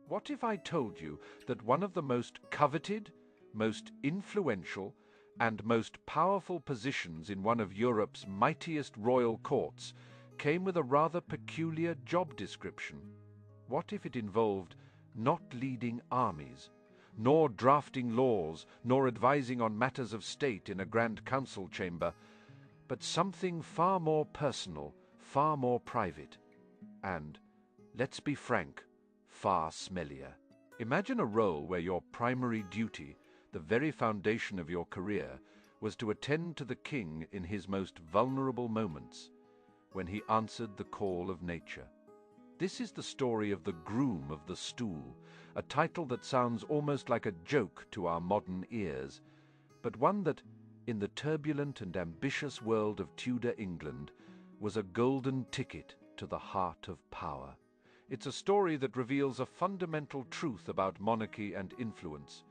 What if I told you that one of the most coveted, most influential, and most powerful positions in one of Europe's mightiest royal courts came with a rather peculiar job description? What if it involved not leading armies, nor drafting laws, nor advising on matters of state in a grand council chamber, but something far more personal, far more private, and, let's be frank, far smellier? Imagine a role where your primary duty, the very foundation of your career, was to attend to the king in his most vulnerable moments, when he answered the call of nature. This is the story of the Groom of the Stool, a title that sounds almost like a joke to our modern ears, but one that, in the turbulent and ambitious world of Tudor England, was a golden ticket to the heart of power. It's a story that reveals a fundamental truth about monarchy and influence,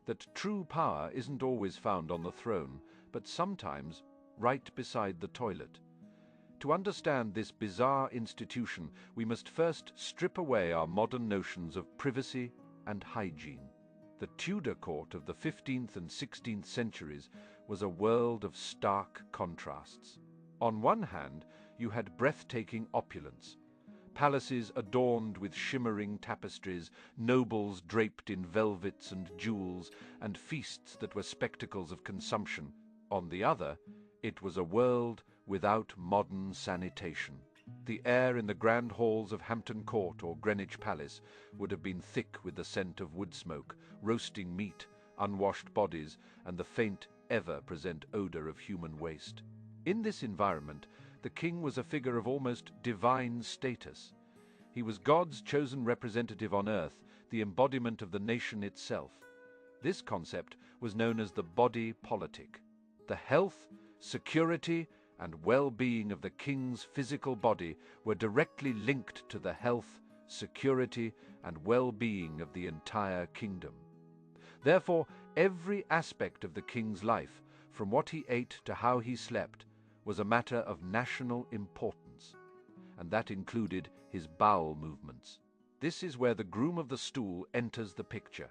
that true power isn't always found on the throne, but sometimes right beside the toilet. To understand this bizarre institution, we must first strip away our modern notions of privacy and hygiene. The Tudor court of the 15th and 16th centuries was a world of stark contrasts. On one hand, you had breathtaking opulence, palaces adorned with shimmering tapestries, nobles draped in velvets and jewels, and feasts that were spectacles of consumption. On the other, it was a world without modern sanitation. The air in the grand halls of Hampton Court or Greenwich Palace would have been thick with the scent of wood smoke, roasting meat, unwashed bodies, and the faint, ever-present odor of human waste. In this environment, the king was a figure of almost divine status. He was God's chosen representative on earth, the embodiment of the nation itself. This concept was known as the body politic. The health, security, and well-being of the king's physical body were directly linked to the health, security, and well-being of the entire kingdom. Therefore, every aspect of the king's life, from what he ate to how he slept, was a matter of national importance, and that included his bowel movements. This is where the Groom of the Stool enters the picture.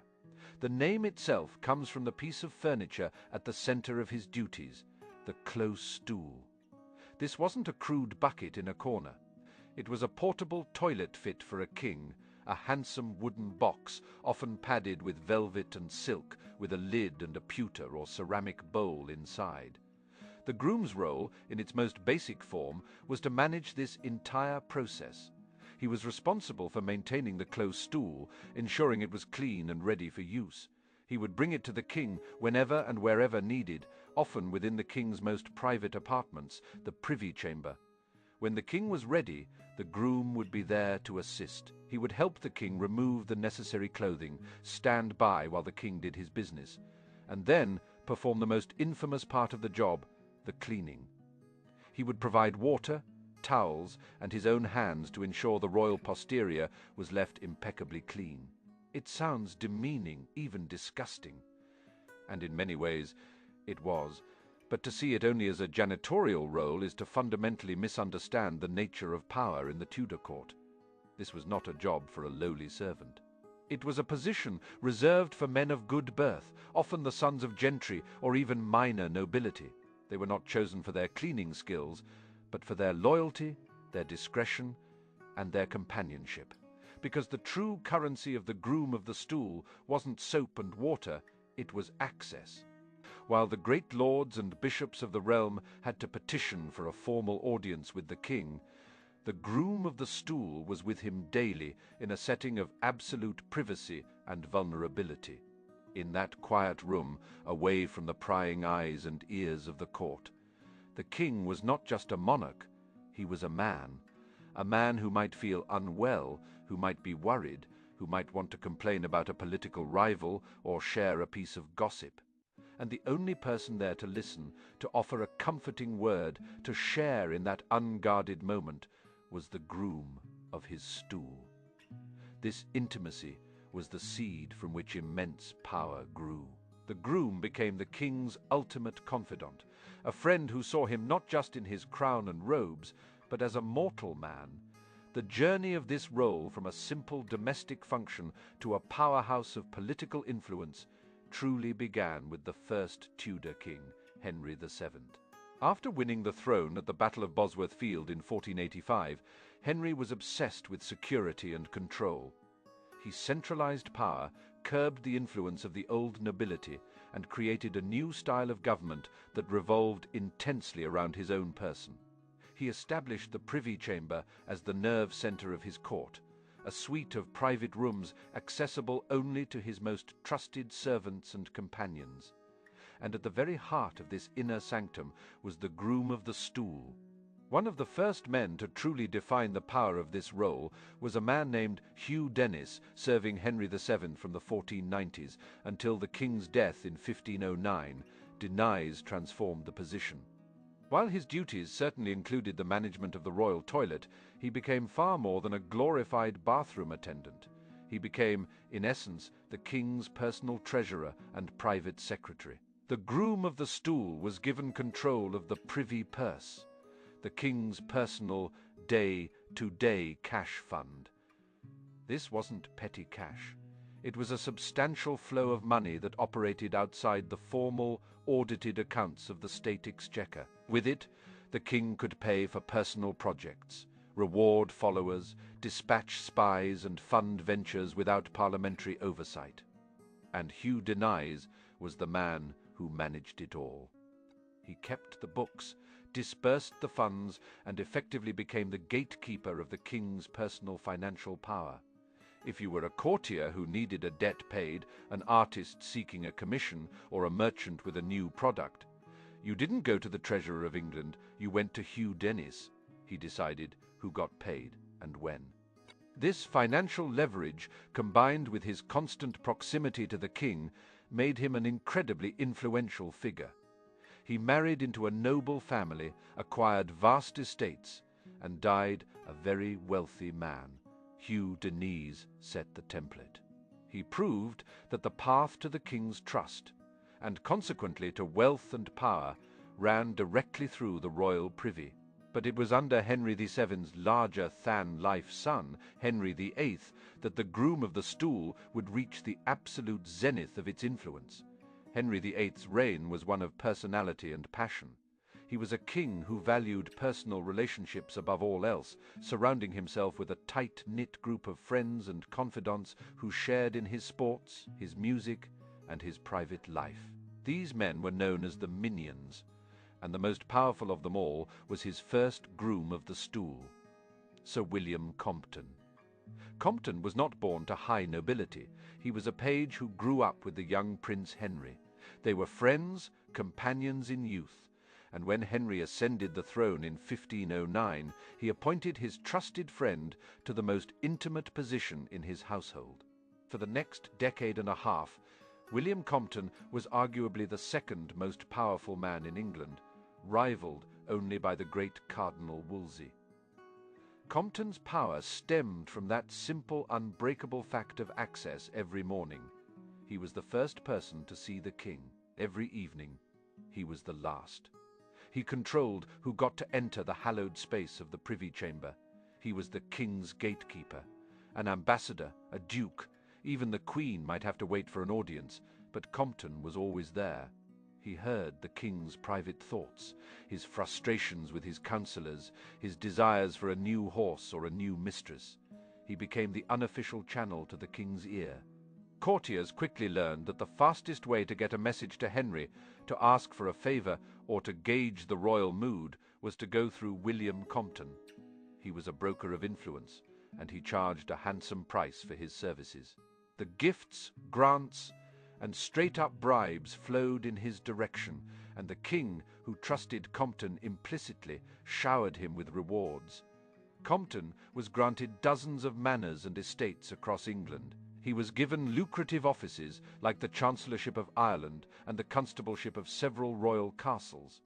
The name itself comes from the piece of furniture at the center of his duties, the close stool. This wasn't a crude bucket in a corner. It was a portable toilet fit for a king, a handsome wooden box, often padded with velvet and silk, with a lid and a pewter or ceramic bowl inside. The groom's role, in its most basic form, was to manage this entire process. He was responsible for maintaining the close stool, ensuring it was clean and ready for use. He would bring it to the king whenever and wherever needed, often within the king's most private apartments, the privy chamber. When the king was ready, the groom would be there to assist. He would help the king remove the necessary clothing, stand by while the king did his business, and then perform the most infamous part of the job, the cleaning. He would provide water, towels, and his own hands to ensure the royal posterior was left impeccably clean. It sounds demeaning, even disgusting. And in many ways, it was. But to see it only as a janitorial role is to fundamentally misunderstand the nature of power in the Tudor court. This was not a job for a lowly servant. It was a position reserved for men of good birth, often the sons of gentry or even minor nobility. They were not chosen for their cleaning skills, but for their loyalty, their discretion, and their companionship. Because the true currency of the Groom of the Stool wasn't soap and water, it was access. While the great lords and bishops of the realm had to petition for a formal audience with the king, the Groom of the Stool was with him daily in a setting of absolute privacy and vulnerability. In that quiet room, away from the prying eyes and ears of the court, the king was not just a monarch, he was a man who might feel unwell, who might be worried, who might want to complain about a political rival or share a piece of gossip. And the only person there to listen, to offer a comforting word, to share in that unguarded moment, was the groom of his stool. This intimacy was the seed from which immense power grew. The groom became the king's ultimate confidant, a friend who saw him not just in his crown and robes, but as a mortal man, The journey of this role from a simple domestic function to a powerhouse of political influence truly began with the first Tudor king, Henry VII. After winning the throne at the Battle of Bosworth Field in 1485, Henry was obsessed with security and control. He centralized power, curbed the influence of the old nobility, and created a new style of government that revolved intensely around his own person. He established the Privy Chamber as the nerve center of his court, a suite of private rooms accessible only to his most trusted servants and companions. And at the very heart of this inner sanctum was the Groom of the Stool. One of the first men to truly define the power of this role was a man named Hugh Denys, serving Henry VII from the 1490s until the king's death in 1509. Denys transformed the position. While his duties certainly included the management of the royal toilet, he became far more than a glorified bathroom attendant. He became, in essence, the king's personal treasurer and private secretary. The Groom of the Stool was given control of the privy purse, the king's personal day-to-day cash fund. This wasn't petty cash. It was a substantial flow of money that operated outside the formal, audited accounts of the state exchequer. With it, the king could pay for personal projects, reward followers, dispatch spies, and fund ventures without parliamentary oversight. And Hugh Denys was the man who managed it all. He kept the books, dispersed the funds, and effectively became the gatekeeper of the king's personal financial power. If you were a courtier who needed a debt paid, an artist seeking a commission, or a merchant with a new product, you didn't go to the Treasurer of England, you went to Hugh Denys. He decided who got paid and when. This financial leverage, combined with his constant proximity to the king, made him an incredibly influential figure. He married into a noble family, acquired vast estates, and died a very wealthy man. Hugh Denys set the template. He proved that the path to the king's trust, and consequently to wealth and power, ran directly through the royal privy. But it was under Henry VII's larger-than-life son, Henry VIII, that the Groom of the Stool would reach the absolute zenith of its influence. Henry VIII's reign was one of personality and passion. He was a king who valued personal relationships above all else, surrounding himself with a tight-knit group of friends and confidants who shared in his sports, his music, and his private life. These men were known as the minions, and the most powerful of them all was his first Groom of the Stool, Sir William Compton. Compton was not born to high nobility. He was a page who grew up with the young Prince Henry. They were friends, companions in youth, and when Henry ascended the throne in 1509, he appointed his trusted friend to the most intimate position in his household. For the next decade and a half, William Compton was arguably the second most powerful man in England, rivaled only by the great Cardinal Wolsey. Compton's power stemmed from that simple, unbreakable fact of access every morning. He was the first person to see the king. Every evening, he was the last. He controlled who got to enter the hallowed space of the Privy Chamber. He was the king's gatekeeper, an ambassador, a duke. Even the Queen might have to wait for an audience, but Compton was always there. He heard the king's private thoughts, his frustrations with his counselors, his desires for a new horse or a new mistress. He became the unofficial channel to the king's ear. Courtiers quickly learned that the fastest way to get a message to Henry, to ask for a favor, or to gauge the royal mood was to go through William Compton. He was a broker of influence, and he charged a handsome price for his services. The gifts, grants, and straight-up bribes flowed in his direction, and the king, who trusted Compton implicitly, showered him with rewards. Compton was granted dozens of manors and estates across England. He was given lucrative offices like the Chancellorship of Ireland and the Constableship of several royal castles.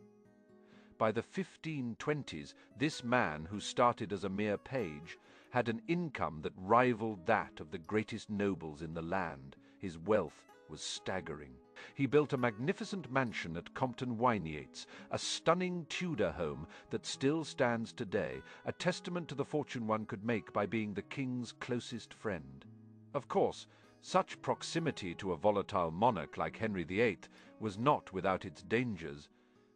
By the 1520s, this man, who started as a mere page, had an income that rivaled that of the greatest nobles in the land. His wealth was staggering. He built a magnificent mansion at Compton Wynyates, a stunning Tudor home that still stands today, a testament to the fortune one could make by being the king's closest friend. Of course, such proximity to a volatile monarch like Henry VIII was not without its dangers.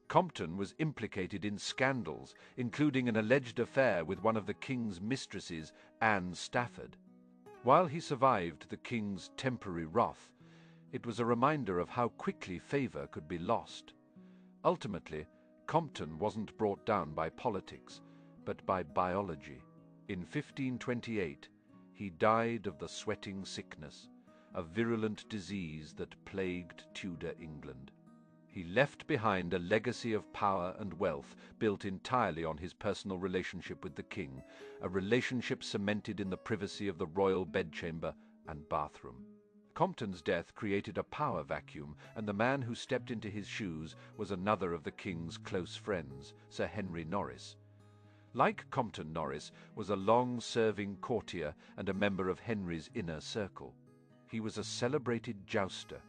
Compton was implicated in scandals, including an alleged affair with one of the king's mistresses, Anne Stafford. While he survived the king's temporary wrath, it was a reminder of how quickly favor could be lost. Ultimately, Compton wasn't brought down by politics, but by biology. In 1528, he died of the sweating sickness, a virulent disease that plagued Tudor England. He left behind a legacy of power and wealth built entirely on his personal relationship with the king, a relationship cemented in the privacy of the royal bedchamber and bathroom. Compton's death created a power vacuum, and the man who stepped into his shoes was another of the king's close friends, Sir Henry Norris. Like Compton, Norris was a long-serving courtier and a member of Henry's inner circle. He was a celebrated jouster,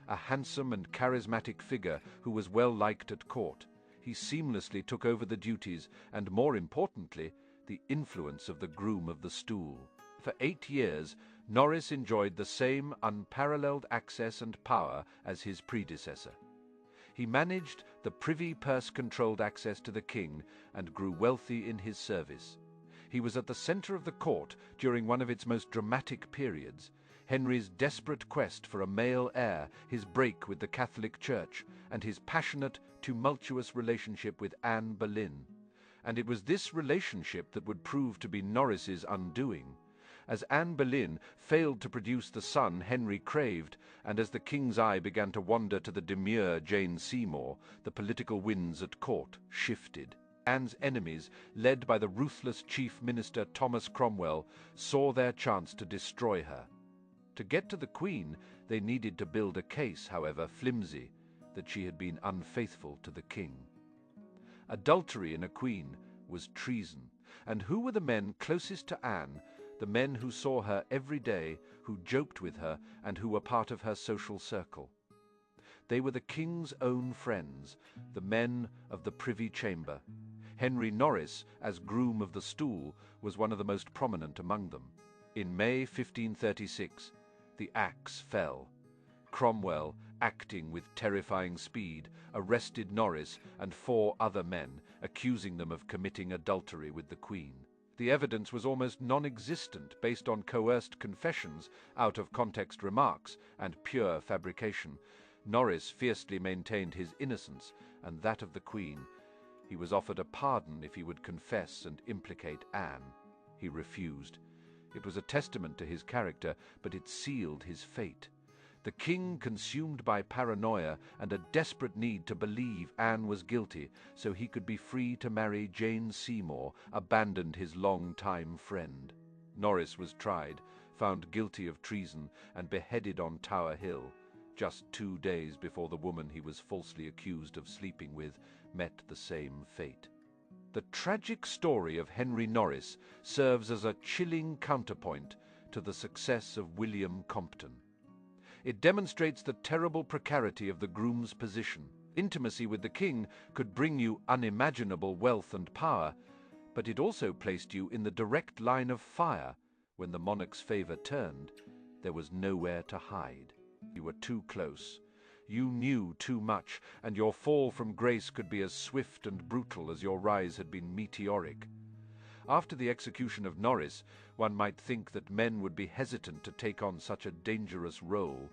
a handsome and charismatic figure who was well liked at court. He seamlessly took over the duties and, more importantly, the influence of the Groom of the Stool. For 8 years, Norris enjoyed the same unparalleled access and power as his predecessor. He managed the privy purse-controlled access to the king and grew wealthy in his service. He was at the center of the court during one of its most dramatic periods, Henry's desperate quest for a male heir, his break with the Catholic Church, and his passionate, tumultuous relationship with Anne Boleyn. And it was this relationship that would prove to be Norris's undoing. As Anne Boleyn failed to produce the son Henry craved, and as the king's eye began to wander to the demure Jane Seymour, the political winds at court shifted. Anne's enemies, led by the ruthless chief minister Thomas Cromwell, saw their chance to destroy her. To get to the Queen, they needed to build a case, however flimsy, that she had been unfaithful to the king. Adultery in a queen was treason, and who were the men closest to Anne, the men who saw her every day, who joked with her, and who were part of her social circle? They were the king's own friends, the men of the Privy Chamber. Henry Norris, as Groom of the Stool, was one of the most prominent among them. In May 1536, the axe fell. Cromwell, acting with terrifying speed, arrested Norris and 4 other men, accusing them of committing adultery with the Queen. The evidence was almost non-existent, based on coerced confessions, out-of-context remarks, and pure fabrication. Norris fiercely maintained his innocence and that of the Queen. He was offered a pardon if he would confess and implicate Anne. He refused. It was a testament to his character, but it sealed his fate. The king, consumed by paranoia and a desperate need to believe Anne was guilty so he could be free to marry Jane Seymour, abandoned his long-time friend. Norris was tried, found guilty of treason, and beheaded on Tower Hill, just 2 days before the woman he was falsely accused of sleeping with met the same fate. The tragic story of Henry Norris serves as a chilling counterpoint to the success of William Compton. It demonstrates the terrible precarity of the groom's position. Intimacy with the king could bring you unimaginable wealth and power, but it also placed you in the direct line of fire. When the monarch's favor turned, there was nowhere to hide. You were too close. You knew too much, and your fall from grace could be as swift and brutal as your rise had been meteoric. After the execution of Norris, one might think that men would be hesitant to take on such a dangerous role,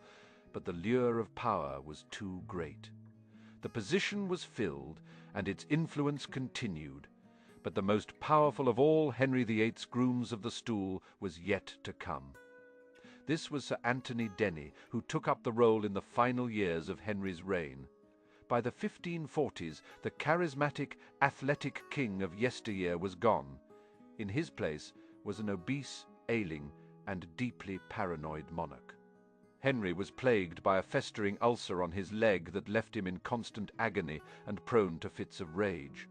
but the lure of power was too great. The position was filled, and its influence continued, but the most powerful of all Henry VIII's grooms of the stool was yet to come. This was Sir Anthony Denny, who took up the role in the final years of Henry's reign. By the 1540s, the charismatic, athletic king of yesteryear was gone. In his place was an obese, ailing, and deeply paranoid monarch. Henry was plagued by a festering ulcer on his leg that left him in constant agony and prone to fits of rage.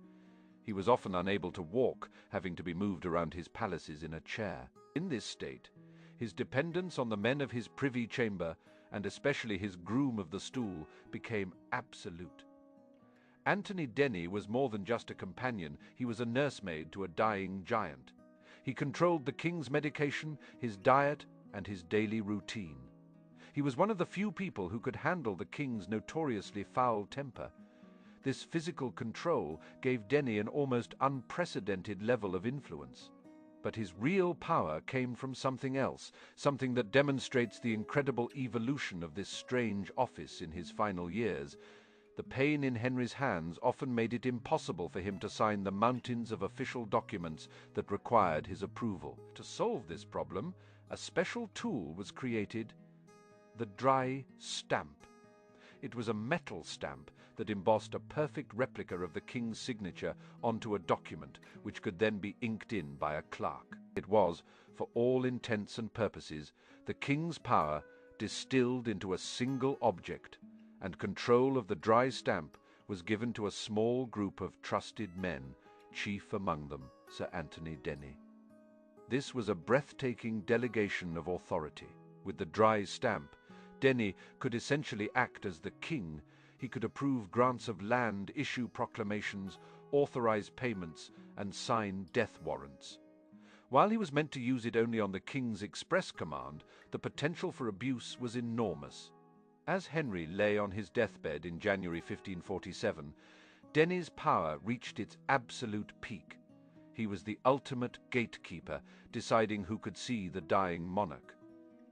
He was often unable to walk, having to be moved around his palaces in a chair. In this state, his dependence on the men of his privy chamber and especially his Groom of the Stool, became absolute. Anthony Denny was more than just a companion, he was a nursemaid to a dying giant. He controlled the king's medication, his diet, and his daily routine. He was one of the few people who could handle the king's notoriously foul temper. This physical control gave Denny an almost unprecedented level of influence. But his real power came from something else, something that demonstrates the incredible evolution of this strange office in his final years. The pain in Henry's hands often made it impossible for him to sign the mountains of official documents that required his approval. To solve this problem, a special tool was created: the dry stamp. It was a metal stamp that embossed a perfect replica of the king's signature onto a document, which could then be inked in by a clerk. It was, for all intents and purposes, the king's power distilled into a single object, and control of the dry stamp was given to a small group of trusted men, chief among them Sir Anthony Denny. This was a breathtaking delegation of authority. With the dry stamp, Denny could essentially act as the king. He could approve grants of land, issue proclamations, authorize payments, and sign death warrants. While he was meant to use it only on the king's express command, the potential for abuse was enormous. As Henry lay on his deathbed in January 1547, Denny's power reached its absolute peak. He was the ultimate gatekeeper, deciding who could see the dying monarch.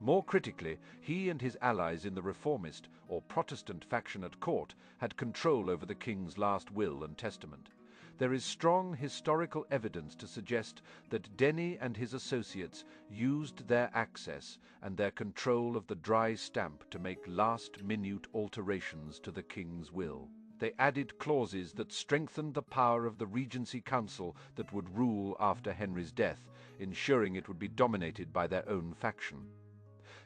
More critically, he and his allies in the reformist or Protestant faction at court had control over the king's last will and testament. There is strong historical evidence to suggest that Denny and his associates used their access and their control of the dry stamp to make last-minute alterations to the king's will. They added clauses that strengthened the power of the Regency Council that would rule after Henry's death, ensuring it would be dominated by their own faction.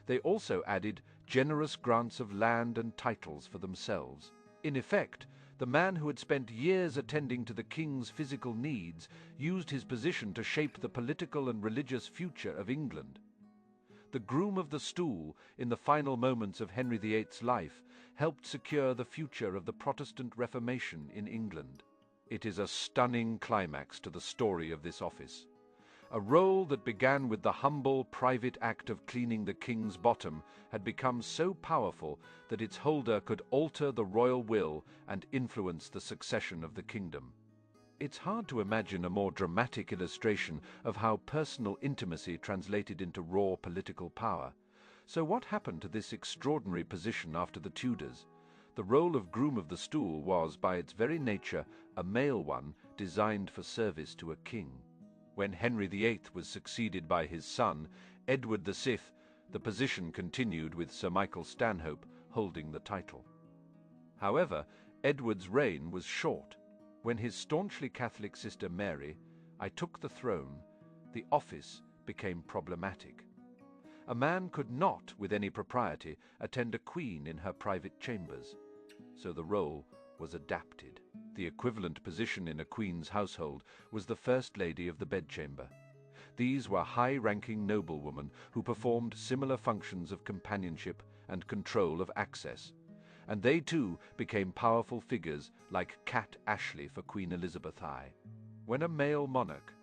They also added generous grants of land and titles for themselves. In effect, the man who had spent years attending to the king's physical needs used his position to shape the political and religious future of England. The Groom of the Stool, in the final moments of Henry VIII's life, helped secure the future of the Protestant Reformation in England. It is a stunning climax to the story of this office. A role that began with the humble private act of cleaning the king's bottom had become so powerful that its holder could alter the royal will and influence the succession of the kingdom. It's hard to imagine a more dramatic illustration of how personal intimacy translated into raw political power. So what happened to this extraordinary position after the Tudors? The role of Groom of the Stool was, by its very nature, a male one designed for service to a king. When Henry VIII was succeeded by his son, Edward VI, the position continued with Sir Michael Stanhope holding the title. However, Edward's reign was short. When his staunchly Catholic sister Mary, I took the throne, the office became problematic. A man could not, with any propriety, attend a queen in her private chambers, so the role was adapted. The equivalent position in a queen's household was the First Lady of the Bedchamber. These were high-ranking noblewomen who performed similar functions of companionship and control of access, and they too became powerful figures like Cat Ashley for Queen Elizabeth I. When a male monarch,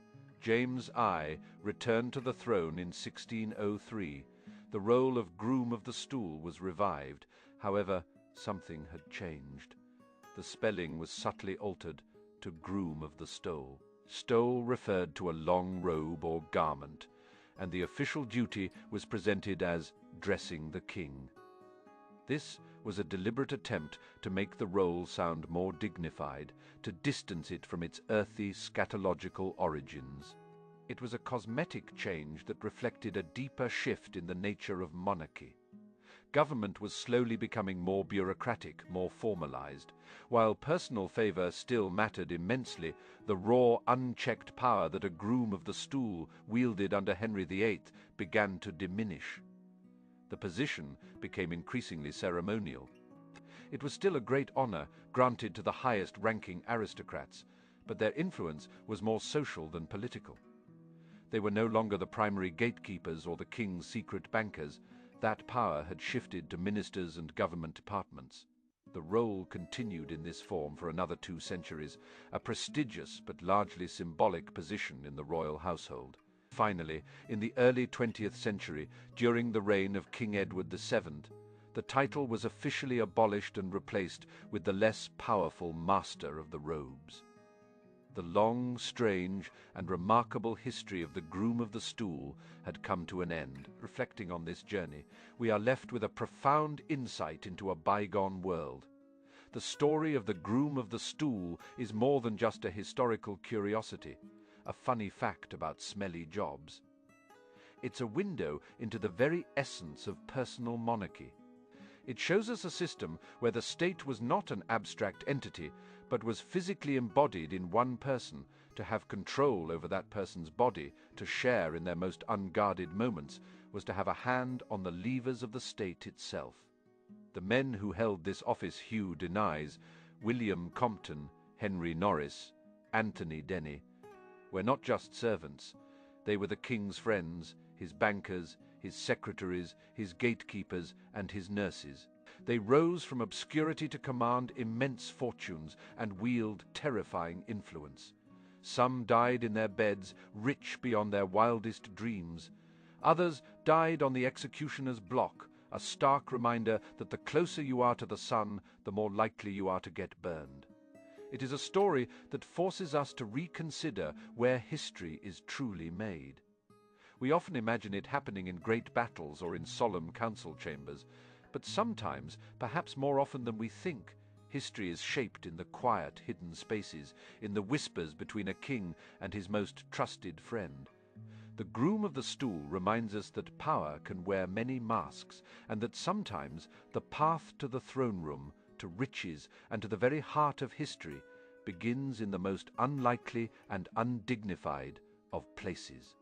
James I, returned to the throne in 1603, the role of Groom of the Stool was revived. However, something had changed. The spelling was subtly altered to Groom of the Stole. Stole referred to a long robe or garment, and the official duty was presented as dressing the king. This was a deliberate attempt to make the role sound more dignified, to distance it from its earthy, scatological origins. It was a cosmetic change that reflected a deeper shift in the nature of monarchy. Government was slowly becoming more bureaucratic, more formalized. While personal favor still mattered immensely, the raw, unchecked power that a Groom of the Stool wielded under Henry VIII began to diminish. The position became increasingly ceremonial. It was still a great honor granted to the highest-ranking aristocrats, but their influence was more social than political. They were no longer the primary gatekeepers or the king's secret bankers. That power had shifted to ministers and government departments. The role continued in this form for another 2 centuries, a prestigious but largely symbolic position in the royal household. Finally, in the early 20th century, during the reign of King Edward VII, the title was officially abolished and replaced with the less powerful Master of the Robes. The long, strange, and remarkable history of the Groom of the Stool had come to an end. Reflecting on this journey, we are left with a profound insight into a bygone world. The story of the Groom of the Stool is more than just a historical curiosity, a funny fact about smelly jobs. It's a window into the very essence of personal monarchy. It shows us a system where the state was not an abstract entity, but was physically embodied in one person, to have control over that person's body, to share in their most unguarded moments, was to have a hand on the levers of the state itself. The men who held this office Hugh Denys, William Compton, Henry Norris, Anthony Denny, were not just servants. They were the king's friends, his bankers, his secretaries, his gatekeepers, and his nurses. They rose from obscurity to command immense fortunes and wield terrifying influence. Some died in their beds, rich beyond their wildest dreams. Others died on the executioner's block, a stark reminder that the closer you are to the sun, the more likely you are to get burned. It is a story that forces us to reconsider where history is truly made. We often imagine it happening in great battles or in solemn council chambers, but sometimes, perhaps more often than we think, history is shaped in the quiet, hidden spaces, in the whispers between a king and his most trusted friend. The Groom of the Stool reminds us that power can wear many masks, and that sometimes the path to the throne room, to riches, and to the very heart of history begins in the most unlikely and undignified of places.